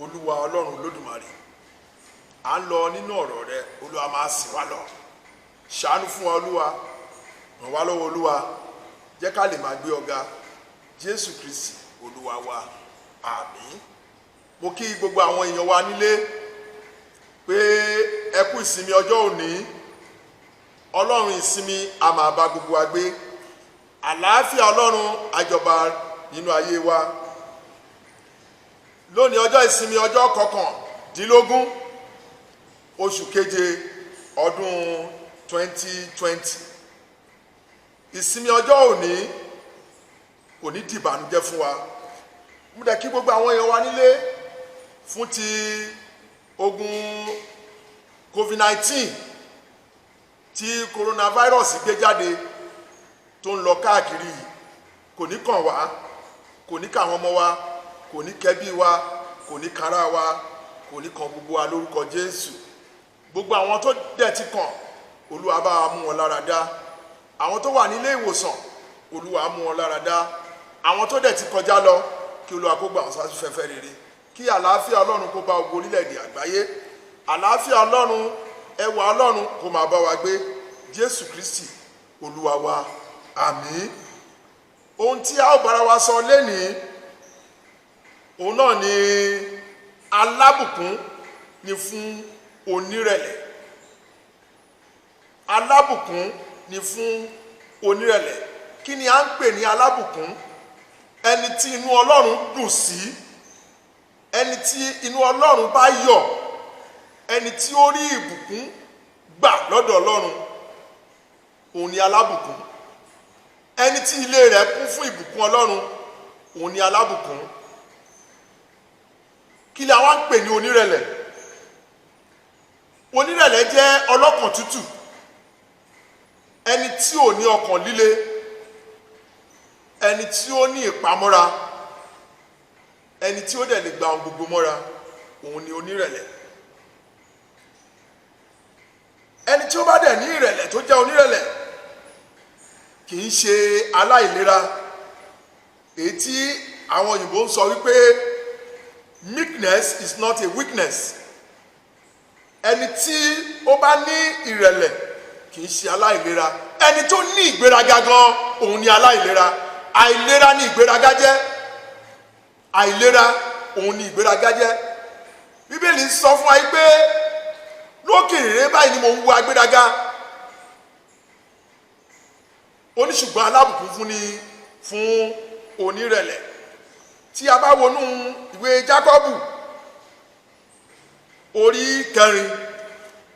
Olúwa Ọlọ́run Olódùmarè, à ń lọ nínú ọ̀rọ̀ rẹ, Olúwa máa sìn wá lọ. Ṣàánú fún wa Olúwa, ràn wá lọ́wọ́ Olúwa, jẹ́ ká lè máa gbé ọ̀gá Jésù Kristi Olúwa wa. Àmín. Mo kí gbogbo àwọn èèyàn wa nílé pé ẹ kú ìsinmi ọjọ́ òní. Ọlọ́run ìsinmi a máa bá gbogbo wa gbé. Àlàáfíà Ọlọ́run á jọba nínú ayé wa. Lónìí ọjọ́ ìsinmi ọjọ́ kọkàndínlógún oṣù keje ọdún 2020. Ìsinmi ọjọ́ òní kò ní di ìbànújẹ́ fún wa. Mo dẹ̀ kí gbogbo àwọn èèyàn wa nílé fún ti ogun COVID-19 tí coronavirus gbé jáde tó ń lọ káàkiri yìí. Kò ní kàn wá, kò ní kàn àwọn ọmọ wa, kò ní kẹ́bí wa, kò ní kárá wa, kò ní kàn gbogbo wa lórúkọ Jésù. Gbogbo àwọn tó dẹ̀ ti kàn, Olúwa bá wa mú wọn lára dá. Àwọn tó wà nílé ìwòsàn, Olúwa mú wọn lára dá. Àwọn tó dẹ̀ ti kọjá lọ, kí Olúwa kó gbà wọ́n sáfẹ́fẹ́ rere. Kí àlàáfíà Ọlọ́run kó bá gbogbo orílẹ̀-èdè àgbáyé. Àlàáfíà Ọlọ́run, ẹwà Ọlọ́run kó máa bá wa gbé. Jésù Kristi Olúwa wa. Àmín. Ohun tí a ó bára wa sọ lénìí, òun náà ni alábùkún ni fún onírẹ̀lẹ̀. Alábùkún ni fún onírẹ̀lẹ̀. Kí ni a ń pè ní alábùkún? Ẹni tí inú Ọlọ́run dùn sí, ẹni tí inú Ọlọ́run bá yọ̀, ẹni tí ó rí ìbùkún gbà lọ́dọ̀ Ọlọ́run, òun ni alábùkún. Ẹni tí ilé rẹ̀ kún fún ìbùkún Ọlọ́run, òun ni alábùkún. Kí ni àwọn ń pè ní onírẹ̀lẹ̀? Onírẹ̀lẹ̀ jẹ́ ọlọ́kàn tútù, ẹni tí ò ní ọkàn líle, ẹni tí ó ní ìpamọ́ra, ẹni tí ó dẹ̀ lè gba ohun gbogbo mọ́ra, òun ni onírẹ̀lẹ̀. Ẹni tí ó bá dẹ̀ ní ìrẹ̀lẹ̀ tó jẹ́ onírẹ̀lẹ̀ kì í ṣe aláìlera, èyí tí àwọn òyìnbó ń sọ wípé meekness is not a weakness. Ẹni tí ó bá ní ìrẹ̀lẹ̀ kì í ṣe aláìlera. Ẹni tó ní ìgbéraga gan, òun ni aláìlera. Àìlera ni ìgbéraga jẹ́. Àìlera òun ni ìgbéraga jẹ́. Bíbélì sọ fún wa pé lókèrè báyìí ni mo ń wo agbéraga. Ó ní ṣùgbọ́n alábùkún fún ni fún onírẹ̀lẹ̀. Tí a bá wọnú ìwé Jákọ́bù orí 4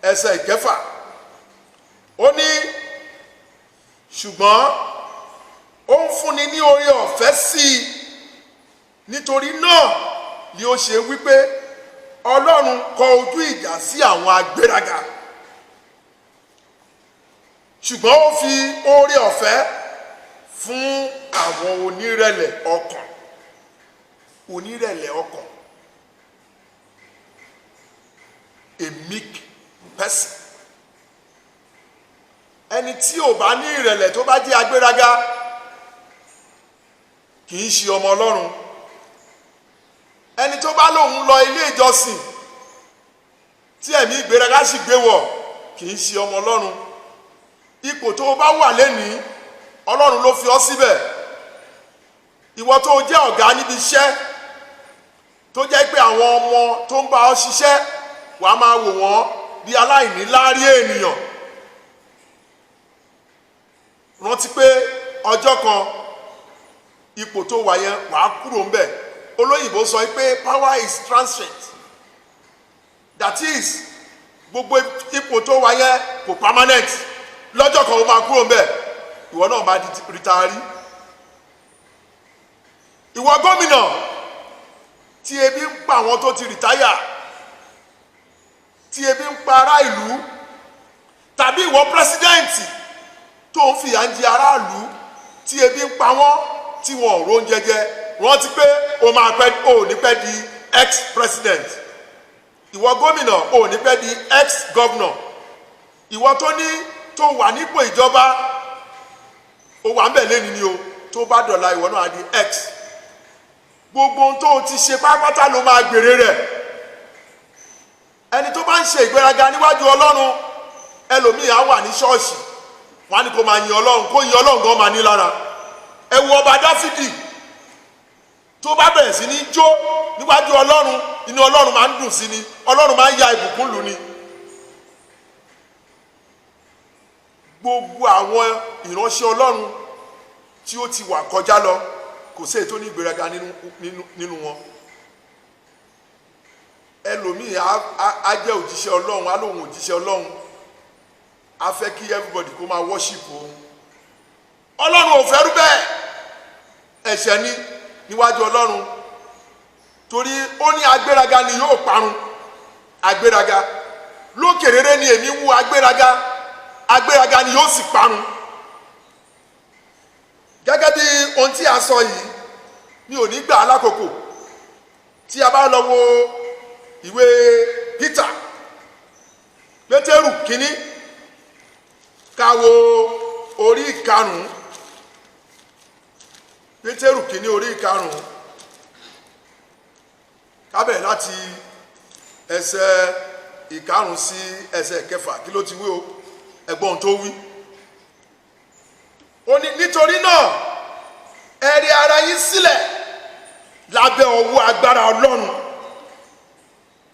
ẹsẹ̀ 6, ó ní ṣùgbọ́n ó ń fúnni ní oore ọ̀fẹ́ sí i, nítorí náà ni ó ṣe wípé Ọlọ́run kọ ojú ìjà sí àwọn agbéraga, ṣùgbọ́n ó fi oore ọ̀fẹ́ fún àwọn onírẹ̀lẹ̀ ọkàn. Onírẹ̀lẹ̀ ọkàn, a meek person. Ẹni tí ò bá ní ìrẹ̀lẹ̀ tó bá jẹ́ agbéraga kì í ṣe ọmọ Ọlọ́run. Ẹni tó bá lóun lọ ilé ìjọsìn tí ẹ̀mí ìgbéraga sì gbé wọ̀ kì í ṣe ọmọ Ọlọ́run. Ipò tó bá wà lénìí, Ọlọ́run ló fi ọ́ síbẹ̀. Ìwọ tó jẹ́ ọ̀gá níbi iṣẹ́, tó jẹ́ pé àwọn ọmọ tó ń bá ọ ṣiṣẹ́ wàá máa wò wọ́n bí aláìní láárí ènìyàn. Rántí pé ọjọ́ kan ipò tó wà yẹn wàá kúrò ń bẹ̀. Olóyìnbó sọ pé power is transient. That is, gbogbo ipò tó wà yẹn kò permanent. Lọ́jọ́ kan ó máa kúrò ń bẹ̀, ìwọ náà máa di rìtáárì. Ìwọ gómìnà tí ebi ń pa àwọn tó ti rìtáyà, tí ebi ń pa ará ìlú, tàbí ìwọ pírẹsidẹ́ǹtì tó ń fìyà ń jẹ aráàlú tí ebi ń pa wọ́n tí wọn ò róúnjẹ jẹ, rántí pé o ní pẹ́ di ex-president. Ìwọ gómìnà o ní pẹ́ di ex-governor. Ìwọ tó wà nípò ìjọba, o wà ń bẹ̀ lẹ́ni ni o, tó bá dọ̀la ìwọ náà di ex. gbogbo ohun tó ti ṣe pátápátá ló máa gbèrè rẹ̀. Ẹni tó bá ń ṣe ìgbéraga níwájú Ọlọ́run, ẹlòmíì á wà ní ṣọ́ọ̀ṣì, wọ́n á ní kó máa yin Ọlọ́run, kó yin Ọlọ́run gan máa ní lára. Ẹ wo ọba Dáfídì, tó bá bẹ̀rẹ̀ sí ní jó níwájú Ọlọ́run, inú Ọlọ́run máa ń dùn sí ni, Ọlọ́run máa ń ya ìbùkún lù ni. Gbogbo àwọn ìránṣẹ́ Ọlọ́run tí ó ti wà kọjá lọ, kò sí èyí tó ní ìgbéraga nínú wọn. Ẹlòmíì á jẹ́ òjíṣẹ́ Ọlọ́run, á lóun òjíṣẹ́ Ọlọ́run, á fẹ́ kí everybody kó máa worship òun. Ọlọ́run ò fẹ́ rú bẹ́ẹ̀, ẹ̀ṣẹ̀ ni níwájú Ọlọ́run, torí ó ní agbéraga ni yóò parun. Agbéraga lókè rere ni èmi wú agbéraga, agbéraga ni yóò sì parun. Gẹ́gẹ́ bí ohun tí a sọ yìí, mi ò ní gbà lákòókò. Tí a bá lọ wo ìwé Pétérù kínní, ká wo orí ìkarùn-ún. Pétérù kínní orí ìkarùn-ún, ká bẹ̀rẹ̀ láti ẹsẹ̀ ìkarùn-ún sí ẹsẹ̀ ìkẹfà. Kí ló ti wí o? Ẹgbọ́n tó wí. Ó ní nítorí náà ẹ rẹ ara yín sílẹ̀ lábẹ́ ọwọ́ agbára Ọlọ́run,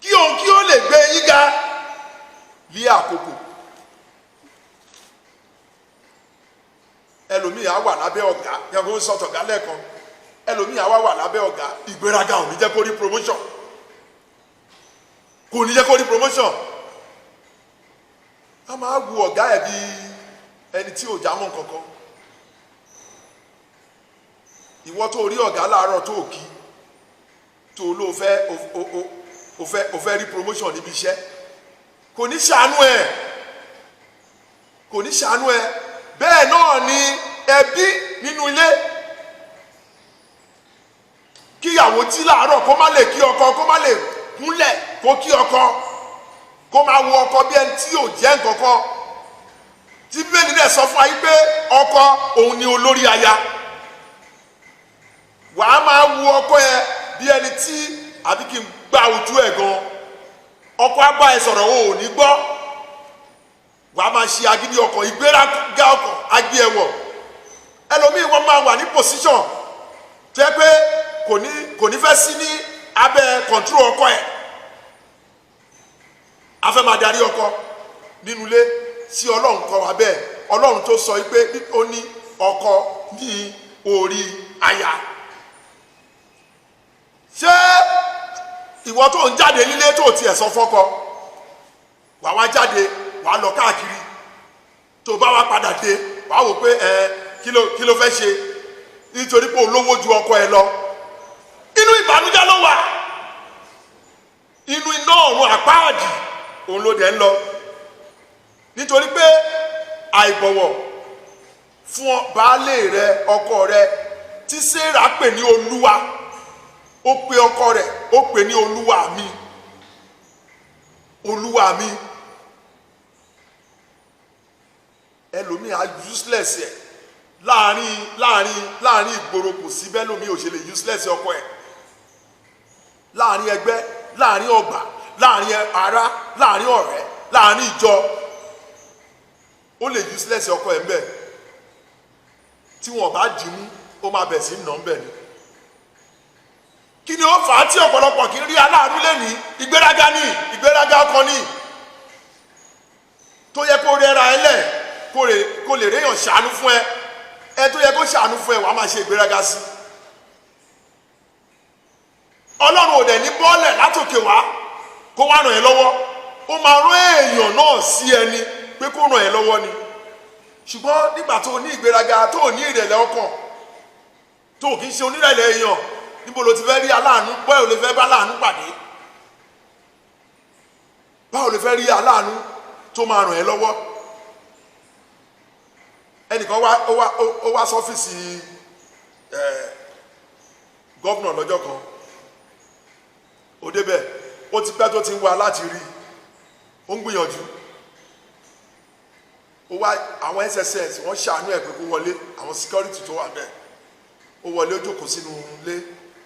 kí òun kí ó lè gbé yín ga lé àkókò. Ẹlòmíì á wà lábẹ́ ọ̀gá, yẹn kó sọ tọ̀gá lẹ́ẹ̀kan. Ẹlòmíì á wà lábẹ́ ọ̀gá, ìgbéraga ò ní jẹ́ kó rí promotion, kò ní jẹ́ kó rí promotion. A máa wu ọ̀gá ẹ̀ bí ẹni tí ò já mọ́ kankan. Ìwọ tó rí ọ̀gá láàárọ̀ tó kí, tó ló fẹ́ rí promotion níbi iṣẹ́, kò ní ṣàánú ẹ̀, kò ní ṣàánú ẹ̀. Bẹ́ẹ̀ náà ni ẹbí nínú ilé. Kíyàwó tí láàárọ̀ kó má lè kí ọkọ, kó má lè kúnlẹ̀ kó kí ọkọ, kó máa wo ọkọ bí ẹni tí ò jẹ́ nǹkankan. Tí Bíbélì dẹ̀ sọ fún wa yí pé ọkọ òun ni olórí aya. Wàá máa wo ọkọ ẹ bí ẹni tí àbí kí n gba ojú ẹ̀ gan. Ọkọ á bá ẹ sọ̀rọ̀ o ò ní gbọ́. Wàá máa ṣe agídí ọkọ, ìgbéraga ọkọ á gbé ẹ wọ̀. Ẹlòmíì wọ́n máa wà ní position tó yẹ pé kò ní fẹ́ sí ní abẹ́ control ọkọ ẹ̀. A fẹ́ máa darí ọkọ nínú ilé. Sí Ọlọ́run kọ́ wa bẹ́ẹ̀. Ọlọ́run tó sọ pé ó ní ọkọ ní orí aya. Ṣé ìwọ tó ń jáde nílé tó tiẹ̀ sọ fọ́kọ, wà wá jáde, wà lọ káàkiri, tó bá wá padà dé, wà wò pé kí ló fẹ́ ṣe nítorí pé olówó ju ọkọ ẹ lọ. Inú ìbànújẹ́ ló wà, inú iná ọ̀run àpáàdì òun ló dẹ̀ ń lọ, nítorí pé àìbọ̀wọ̀ fún baálé rẹ, ọkọ rẹ, tí Sárà pè ní Olúwa, ó pe ọkọ rẹ̀, ó pè ní Olúwa mi, Olúwa mi. Ẹlòmíì á useless ẹ̀ láàrin ìgboro, kò sí bẹ́ẹ̀ lómi ò ṣe lè useless ọkọ ẹ̀. Láàrin ẹgbẹ́, láàrin ọgbà, láàrin ará, láàrin ọ̀rẹ́, láàrin ìjọ, ó lè useless ọkọ ẹ̀ ń bẹ̀. Tí wọ́n bá dì mú, ó máa bẹ̀ sí nà ń bẹ̀ ni. Kí ni ó fà á tí ọ̀pọ̀lọpọ̀ kì í rí aláàánú lẹ́ni? Ìgbéraga ni, ìgbéraga ọkàn ni. Tó yẹ kó rẹra ẹ lẹ̀, kó lè réyàn ṣàánú fún ẹ. Ẹ tó yẹ kó ṣàánú fún ẹ, wàá máa ṣe ìgbéraga sí. Ọlọ́run ò dẹ̀ ní bọ́ọ̀lẹ̀ látòkè wá kó wá ràn ẹ́ lọ́wọ́. Ó máa rán èèyàn náà sí ẹni pé kó ràn ẹ́ lọ́wọ́ ni. Ṣùgbọ́n nígbà tó ní ìgbéraga, tó ní ìrẹ̀lẹ̀ ọkàn, tó kì í ṣe onírẹ̀lẹ̀ èèyàn, níbo ló ti fẹ́ rí aláàánú? Báwo ló fẹ́ bá aláàánú pàdé? Báwo ló fẹ́ rí aláàánú tó máa ràn ẹ́ lọ́wọ́? Ẹnìkan ó wá sọ́fíìsì gọ́vnà lọ́jọ́ kan. Ó débẹ̀, ó ti pẹ́ tó ti ń wá láti rí, ó ń gbìyànjú. Ó wá àwọn SSS wọ́n ṣàánú ẹ̀ pé kó wọlé, àwọn security tó wà bẹ́ẹ̀. Ó wọlé, ó jókòó sínú ilé,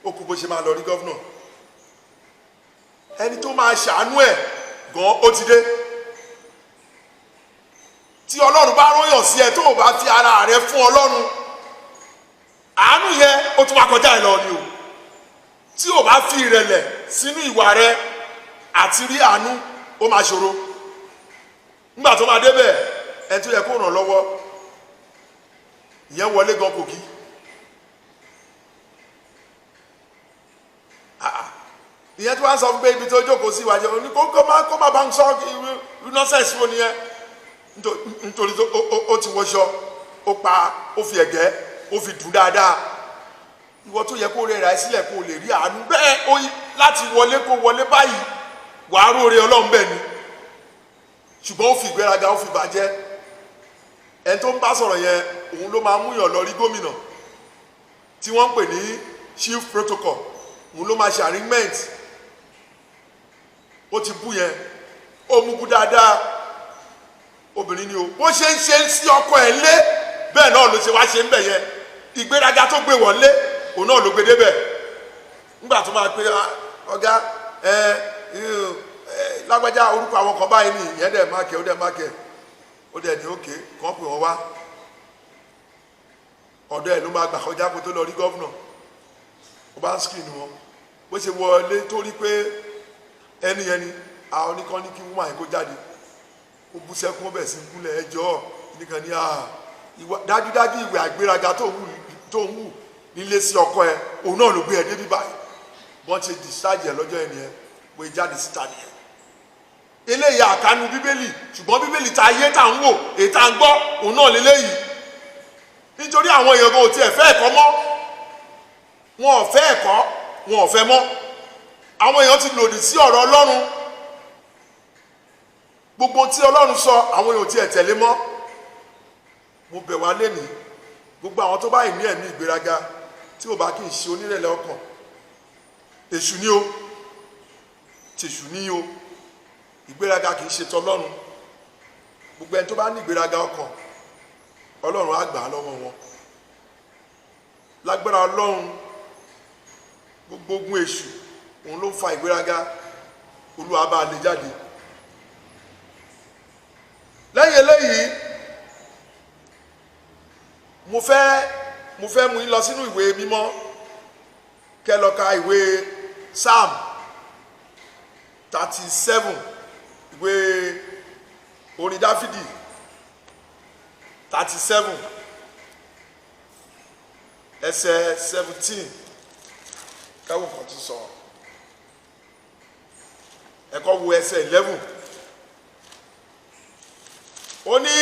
ó kú bó ṣe máa lọ rí gọ́vnà. Ẹni tó máa ṣàánú ẹ̀ gan ó ti dé. Tí Ọlọ́run bá ròyàn sí ẹ tó o bá fi ara rẹ fún Ọlọ́run, àánú yẹn ó tún máa kọjá ẹ lọ ni o. Tí o bá fi ìrẹ̀lẹ̀ sínú ìwà rẹ àti rí àánú ó máa ṣòro. Nígbà tó máa débẹ̀ ẹ tó yẹ kó ràn lọ́wọ́ ìyẹn wọlé gan kòkí. Ìyẹn tó wá ń sọ fún pé ibi tó jókòó sí ìwájú òní kó má bá ń sọ irú nọ́sẹ̀sì wo nìyẹn, nítorí ó ti wọṣọ ó pa ó fi ẹ̀gẹ́ ó fi dùn dáadáa. Ìwọ tó yẹ kó rẹra ẹ sílẹ̀ kó lè rí àánú bẹ́ẹ̀ láti wọlé kó wọlé báyìí wàá róore Ọlọ́run bẹ́ẹ̀ ni, ṣùgbọ́n ó fi ìgbéraga ó fi bàjẹ́. Ẹni tó ń bá sọ̀rọ̀ yẹn òun ló máa múyàn lọ rí gómìnà tí wọ́n ń pè ní chief protocol, òun ló máa ṣe arrangement. Ó ti bú yẹn ó mú bú dáadáa, obìnrin ni o, bó ṣe ń ṣe sí ọkọ ẹ̀ lé bẹ́ẹ̀ náà ló ṣe wá ṣe ń bẹ̀ yẹn. Ìgbéraga tó gbé wọlé òun náà ló gbé débẹ̀. Nígbà tó máa pé ọ̀gá lágbájá orúkọ àwọn kan báyìí ni ìyẹn dẹ̀ máàkẹ́ ó dẹ̀ máàkẹ́ ó dẹ̀ ní òkè kàn pè wọ́n wá ọ̀dọ̀ ẹ̀ ló máa gbà kọjá kó tó lọ rí gọ́vnà. Ó bá ń screen wọn bó ṣe wọlé tó rí pé ẹni ni àwọn oníkan ní kí wọ́n máa kó jáde, ó bú sẹ́kún ọbẹ̀ sí gúnlẹ̀ ẹjọ́ nìkan ní dájúdájú ìwé àgbéraga tó ń wù nílé sí ọkọ ẹ òun náà ló gbé ẹ débi báyìí. Wọ́n ti discharge ẹ lọ́jọ́ ẹni ẹ pé jáde síta nìyẹn. Eléyìí àkánú bíbélì, ṣùgbọ́n bíbélì ta ayé tá ń wò èyí tá ń gbọ́ òun náà léléyìí. Nítorí àwọn èèyàn kan ò tiẹ̀ fẹ́ ẹ̀kọ́ mọ́, wọn ò fẹ́ ẹ̀kọ́ wọn ò fẹ́ mọ́. Àwọn èèyàn ti lòdì sí ọ̀rọ̀ Ọlọ́run, gbogbo tí Ọlọ́run sọ àwọn èèyàn ò tiẹ̀ tẹ̀lé mọ́. Mo bẹ̀ wá lénìí gbogbo àwọn tó báyìí ní ẹ̀mí ìgbéraga tí ò bá kí n ṣe onírẹ̀lẹ̀ ọkàn, èṣù ni o, tèṣù ni o. Ìgbéraga kì í ṣe tọlọ́run. Gbogbo ẹni tó bá ní ìgbéraga ọkàn Ọlọ́run á gbà á lọ́wọ́ wọn. Lágbára Ọlọ́run gbogbo ogun èṣù òun ló fa ìgbéraga, Olúwa bá lè jáde. Lẹ́yìn eléyìí mo fẹ́ mú yín lọ sínú ìwé mímọ́ kẹ́ lọ ka ìwé Psalm 37, ìwé orin Dáfídì 37 ẹsẹ̀ 17 káwọn kan tún sọ ẹ̀kọ́ wo ẹsẹ̀ 11. Ó ní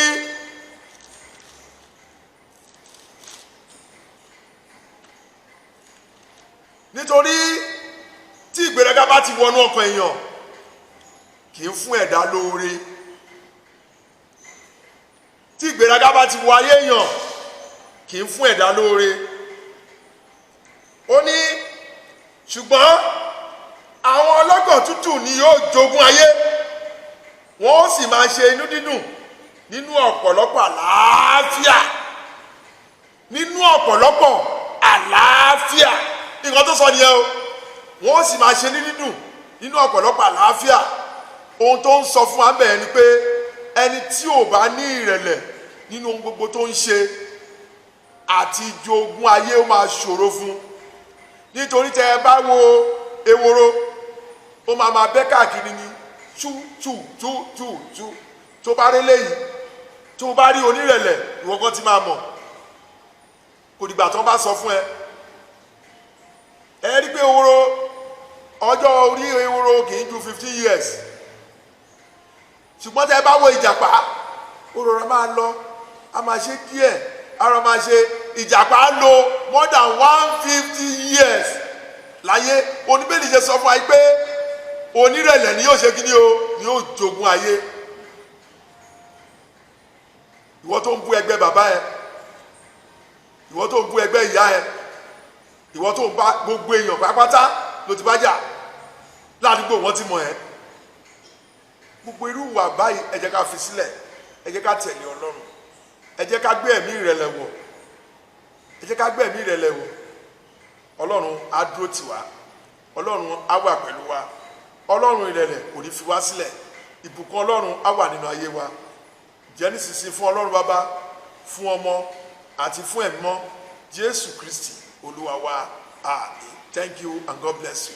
nítorí tí ìgbéraga bá ti wọnú ọkàn èèyàn kì í fún ẹ̀dá lóore. Tí ìgbéraga bá ti wọ ayé èèyàn kì í fún ẹ̀dá lóore. Ó ní ṣùgbọ́n àwọn ọlọ́kàn tútù ni yóò jogún ayé, wọ́n ó sì máa ṣe inú dídùn nínú ọ̀pọ̀lọpọ̀ àlàáfíà. Nínú ọ̀pọ̀lọpọ̀ àlàáfíà nǹkan tó sọ nìyẹn o. Wọ́n ó sì máa ṣe ní dídùn nínú ọ̀pọ̀lọpọ̀ àlàáfíà. Ohun tó ń sọ fún wa bẹ́ẹ̀ ni pé ẹni tí ò bá ní ìrẹ̀lẹ̀ nínú ohun gbogbo tó ń ṣe àti jogún ayé ó máa ṣòro fún. Nítorí tẹ́ ẹ bá wo eworo ó máa bẹ́ káàkiri ni tú tó bá rí léyìí tó bá rí onírẹ̀lẹ̀ ìwọ kan ti máa mọ̀, kò dìgbà tó bá sọ fún ẹ rí pé eworo ọjọ́ orí eworo kì í ju 15 years. Ṣùgbọ́n tẹ́ ẹ bá wo ìjàpá ó rọra máa lọ a máa ṣe díẹ̀ ara máa ṣe. Ìjàpá lò more than 150 years láyé. Oníbèlì ṣe sọ fún wa pé onírẹ̀lẹ̀ ni yóò ṣe kí ni o, ni yóò jogún ayé. Ìwọ tó ń bú ẹgbẹ́ bàbá ẹ, ìwọ tó ń bú ẹgbẹ́ ìyá ẹ, ìwọ tó ń bá gbogbo èèyàn pátápátá ló ti bá jà ládùúgbò wọn ti mọ̀ ẹ́. Gbogbo irú wà báyìí ẹ jẹ́ ká fi sílẹ̀, ẹ jẹ́ ká tẹ̀lé Ọlọ́run, ẹ jẹ́ ká gbé ẹ̀mí ìrẹ̀lẹ̀ wọ̀, ẹ jẹ́ ká gbé ẹ̀mí ìrẹ̀lẹ̀ wọ̀. ọlọ́run á dúró tì wá, ọlọ́run á wà pẹ̀lú wa, ọlọ́run ìrẹ̀lẹ̀ kò ní fi wá sílẹ̀, ìbùkún ọlọ́run á wà nínú ayé wa. Jẹ́ nísinsìnyí fún ọlọ́run bàbá, fún ọmọ àti fún ẹ̀mí mọ́, Jésù Kristi olúwa wa. Àmín. Thank you and God bless you.